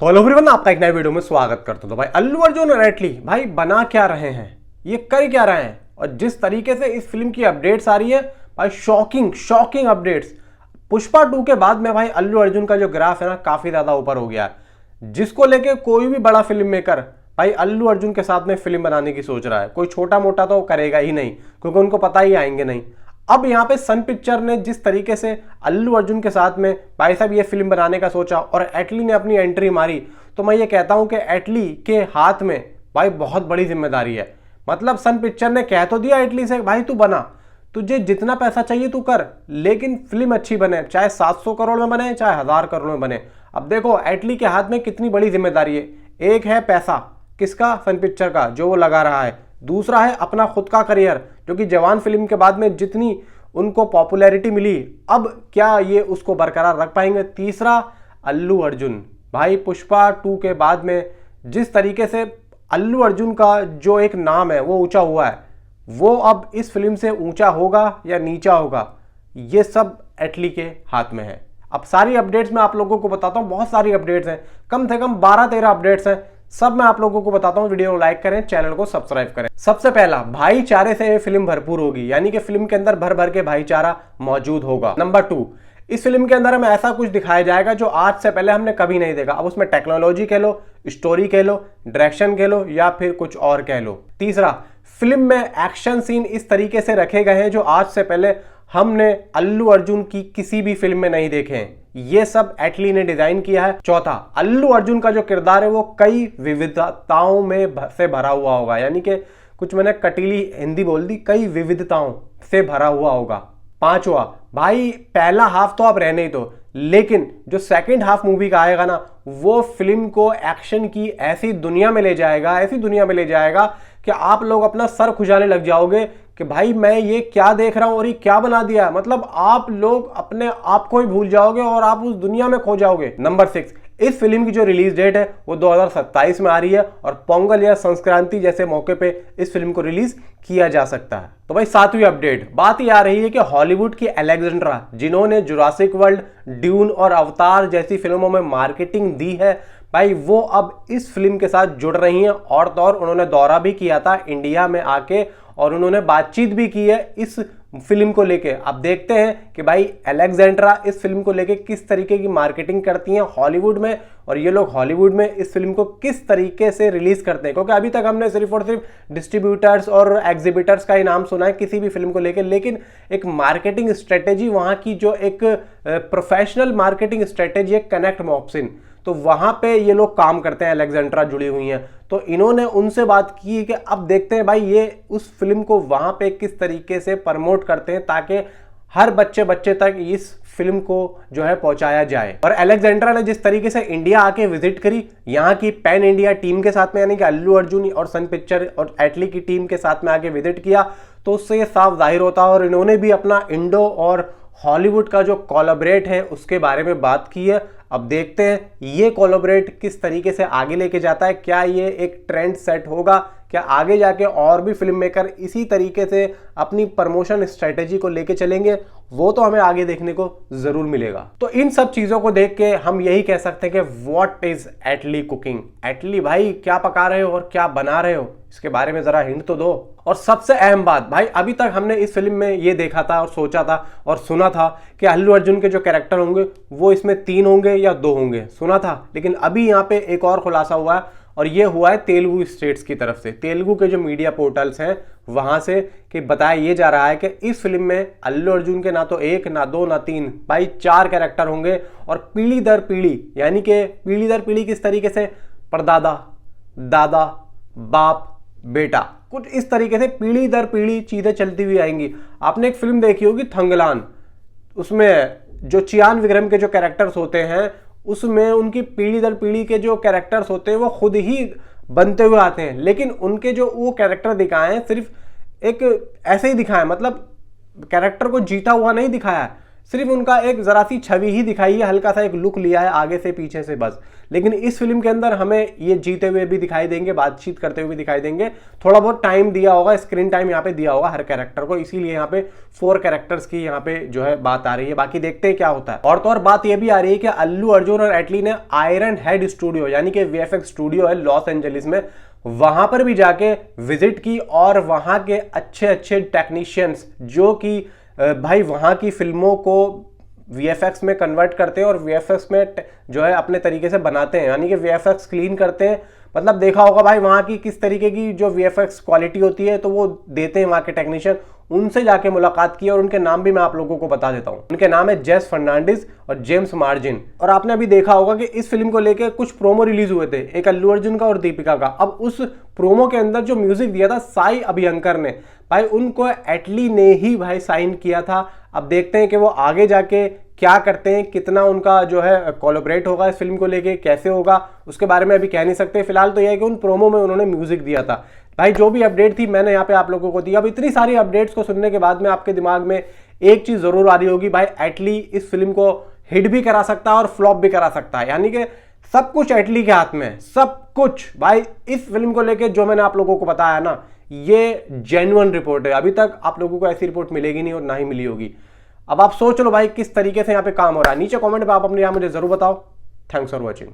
तो hello everyone, आपका एक नए वीडियो में स्वागत करता हूं। तो भाई अल्लू अर्जुन और एटली भाई बना क्या रहे हैं, ये कर क्या रहे हैं, और जिस तरीके से इस फिल्म की अपडेट्स आ रही है भाई, शॉकिंग शॉकिंग अपडेट्स। पुष्पा 2 के बाद में भाई अल्लू अर्जुन का जो ग्राफ है ना, काफी ज्यादा ऊपर हो गया है, जिसको लेके कोई भी बड़ा फिल्म मेकर भाई अल्लू अर्जुन के साथ में फिल्म बनाने की सोच रहा है। कोई छोटा मोटा तो करेगा ही नहीं, क्योंकि उनको पता ही आएंगे नहीं। अब यहाँ पे सन पिक्चर ने जिस तरीके से अल्लू अर्जुन के साथ में भाई साहब ये फिल्म बनाने का सोचा और एटली ने अपनी एंट्री मारी, तो मैं ये कहता हूं कि एटली के हाथ में भाई बहुत बड़ी जिम्मेदारी है। मतलब सन पिक्चर ने कह तो दिया एटली से, भाई तू बना, तुझे जितना पैसा चाहिए तू कर, लेकिन फिल्म अच्छी बने, चाहे 700 करोड़ में बने चाहे 1000 करोड़ में बने। अब देखो एटली के हाथ में कितनी बड़ी जिम्मेदारी है। एक है पैसा, किसका? सन पिक्चर का, जो वो लगा रहा है। दूसरा है अपना खुद का करियर, जो कि जवान फिल्म के बाद में जितनी उनको पॉपुलैरिटी मिली, अब क्या ये उसको बरकरार रख पाएंगे? तीसरा अल्लू अर्जुन, भाई पुष्पा 2 के बाद में जिस तरीके से अल्लू अर्जुन का जो एक नाम है वो ऊंचा हुआ है, वो अब इस फिल्म से ऊंचा होगा या नीचा होगा, ये सब एटली के हाथ में है। अब सारी अपडेट्स मैं आप लोगों को बताता हूं, बहुत सारी अपडेट्स हैं, कम से कम 12-13 अपडेट्स हैं, सब मैं आप लोगों को बताता हूं। वीडियो को लाइक करें, चैनल को सब्सक्राइब करें। सबसे पहला, भाईचारे से ये फिल्म भरपूर होगी, यानी कि फिल्म के अंदर भर भर के भाईचारा मौजूद होगा। नंबर 2, इस फिल्म के अंदर हमें ऐसा कुछ दिखाया जाएगा जो आज से पहले हमने कभी नहीं देखा। अब उसमें टेक्नोलॉजी कह लो, स्टोरी कह लो, डायरेक्शन कह लो, या फिर कुछ और कह लो। तीसरा, फिल्म में एक्शन सीन इस तरीके से रखे गए हैं जो आज से पहले हमने अल्लू अर्जुन की किसी भी फिल्म में नहीं देखे हैं। ये सब एटली ने डिजाइन किया है। चौथा, अल्लू अर्जुन का जो किरदार है वो कई विविधताओं में से भरा हुआ होगा, यानी कि कुछ मैंने कटीली हिंदी बोल दी, कई विविधताओं से भरा हुआ होगा। पांचवा, भाई पहला हाफ तो आप रहने ही दो, लेकिन जो सेकंड हाफ मूवी का आएगा ना, वो फिल्म को एक्शन की ऐसी दुनिया में ले जाएगा, ऐसी दुनिया में ले जाएगा कि आप लोग अपना सर खुजाने लग जाओगे कि भाई मैं ये क्या देख रहा हूं और ये क्या बना दिया। मतलब आप लोग अपने आप को ही भूल जाओगे और आप उस दुनिया में खो जाओगे। नंबर 6, इस फिल्म की जो रिलीज डेट है वो 2027 में आ रही है, और पोंगल या संक्रांति जैसे मौके पे इस फिल्म को रिलीज किया जा सकता है। तो भाई 7वीं अपडेट, बात ये आ रही है कि हॉलीवुड की अलेक्जेंड्रा, जिन्होंने जुरासिक वर्ल्ड, ड्यून और अवतार जैसी फिल्मों में मार्केटिंग दी है, भाई वो अब इस फिल्म के साथ जुड़ रही हैं। और तो और उन्होंने दौरा भी किया था इंडिया में आके, और उन्होंने बातचीत भी की है इस फिल्म को लेके। अब देखते हैं कि भाई अलेक्जेंड्रा इस फिल्म को लेके किस तरीके की मार्केटिंग करती हैं हॉलीवुड में, और ये लोग हॉलीवुड में इस फिल्म को किस तरीके से रिलीज करते हैं। क्योंकि अभी तक हमने सिर्फ और सिर्फ डिस्ट्रीब्यूटर्स और एग्जिबिटर्स का ही नाम सुना है किसी भी फिल्म को लेके, लेकिन एक मार्केटिंग स्ट्रेटेजी, वहाँ की जो एक प्रोफेशनल मार्केटिंग स्ट्रेटेजी है, कनेक्ट मॉप्सिन, तो वहां पे ये लोग काम करते हैं, अलेक्जेंड्रा जुड़ी हुई हैं। तो इन्होंने उनसे बात की कि अब देखते हैं भाई ये उस फिल्म को वहां पे किस तरीके से प्रमोट करते हैं, ताकि हर बच्चे तक इस फिल्म को जो है पहुंचाया जाए। और अलेक्जेंड्रा ने जिस तरीके से इंडिया आके विजिट करी, यहाँ की पैन इंडिया टीम के साथ में, यानी कि अल्लू अर्जुन और सन पिक्चर और एटली की टीम के साथ में आके विजिट किया, तो उससे ये साफ जाहिर होता है। और इन्होंने भी अपना इंडो और हॉलीवुड का जो कोलैबोरेट है उसके बारे में बात की है। अब देखते हैं ये कोलैबोरेट किस तरीके से आगे लेके जाता है, क्या ये एक ट्रेंड सेट होगा, क्या आगे जाके और भी फिल्म मेकर इसी तरीके से अपनी प्रमोशन स्ट्रेटेजी को लेके चलेंगे, वो तो हमें आगे देखने को जरूर मिलेगा। तो इन सब चीजों को देख के हम यही कह सकते हैं कि व्हाट इज एटली कुकिंग। एटली भाई क्या पका रहे हो और क्या बना रहे हो, इसके बारे में जरा हिंट तो दो। और सबसे अहम बात भाई, अभी तक हमने इस फिल्म में ये देखा था और सोचा था और सुना था कि अल्लू अर्जुन के जो कैरेक्टर होंगे वो इसमें 3 होंगे या 2 होंगे, सुना था। लेकिन अभी यहाँ पे एक और खुलासा हुआ है, और ये हुआ है तेलुगु स्टेट्स की तरफ से, तेलुगु के जो मीडिया पोर्टल्स हैं वहां से, कि बताया ये जा रहा है कि इस फिल्म में अल्लू अर्जुन के ना तो 1 ना 2 ना 3 भाई 4 कैरेक्टर होंगे, और पीढ़ी दर पीढ़ी, यानी कि पीढ़ी दर पीढ़ी किस तरीके से, परदादा, दादा, बाप, बेटा, कुछ इस तरीके से पीढ़ी दर पीढ़ी चीजें चलती हुई आएंगी। आपने एक फिल्म देखी होगी थंगलान, उसमें जो चियान विक्रम के जो कैरेक्टर्स होते हैं, उसमें उनकी पीढ़ी दर पीढ़ी के जो कैरेक्टर्स होते हैं वो खुद ही बनते हुए आते हैं, लेकिन उनके जो वो कैरेक्टर दिखाए हैं सिर्फ एक ऐसे ही दिखाए, मतलब कैरेक्टर को जीता हुआ नहीं दिखाया है, सिर्फ उनका एक जरा सी छवि ही दिखाई है, हल्का सा एक लुक लिया है आगे से पीछे से बस। लेकिन इस फिल्म के अंदर हमें ये जीते हुए भी दिखाई देंगे, बातचीत करते हुए भी दिखाई देंगे, थोड़ा बहुत टाइम दिया होगा, स्क्रीन टाइम यहाँ पे दिया होगा हर कैरेक्टर को, इसीलिए यहाँ पे 4 कैरेक्टर्स की यहाँ पे जो है बात आ रही है। बाकी देखते हैं क्या होता है। और तो और बात ये भी आ रही है कि अल्लू अर्जुन और एटली ने आयरन हेड स्टूडियो यानी कि वीएफएक्स स्टूडियो है लॉस एंजलिस में, वहां पर भी जाके विजिट की और वहां के अच्छे अच्छे टेक्नीशियंस जो कि भाई वहां की फिल्मों को वीएफएक्स में कन्वर्ट करते हैं और वीएफएक्स में जो है अपने तरीके से बनाते हैं, यानी कि वीएफएक्स क्लीन करते हैं। मतलब देखा होगा भाई वहां की किस तरीके की जो वीएफएक्स क्वालिटी होती है, तो वो देते हैं वहां के टेक्नीशियन। उनसे जाके मुलाकात की और उनके नाम भी मैं आप लोगों को बता देता हूं। उनके नाम है जेस फर्नांडिस और जेम्स मार्जिन। और आपने अभी देखा होगा कि इस फिल्म को लेकर कुछ प्रोमो रिलीज हुए थे, एक अल्लू अर्जुन का और दीपिका का। अब उस प्रोमो के अंदर जो म्यूजिक दिया था साई अभ्यंकर ने, भाई उनको एटली ने ही भाई साइन किया था। अब देखते हैं कि वो आगे जाके क्या करते हैं, कितना उनका जो है कोलैबोरेट होगा इस फिल्म को लेके, कैसे होगा उसके बारे में अभी कह नहीं सकते। फिलहाल तो यह है कि उन प्रोमो में उन्होंने म्यूजिक दिया था। भाई जो भी अपडेट थी मैंने यहाँ पे आप लोगों को दी। अब इतनी सारी अपडेट्स को सुनने के बाद में आपके दिमाग में एक चीज जरूर आ रही होगी, भाई एटली इस फिल्म को हिट भी करा सकता है और फ्लॉप भी करा सकता है, यानी कि सब कुछ एटली के हाथ में है, सब कुछ। भाई इस फिल्म को लेके जो मैंने आप लोगों को बताया ना, ये जेन्युइन रिपोर्ट है। अभी तक आप लोगों को ऐसी रिपोर्ट मिलेगी नहीं और ना ही मिली होगी। अब आप सोच लो भाई किस तरीके से यहाँ पे काम हो रहा है। नीचे कमेंट में आप अपने यहाँ मुझे जरूर बताओ। Thanks for watching.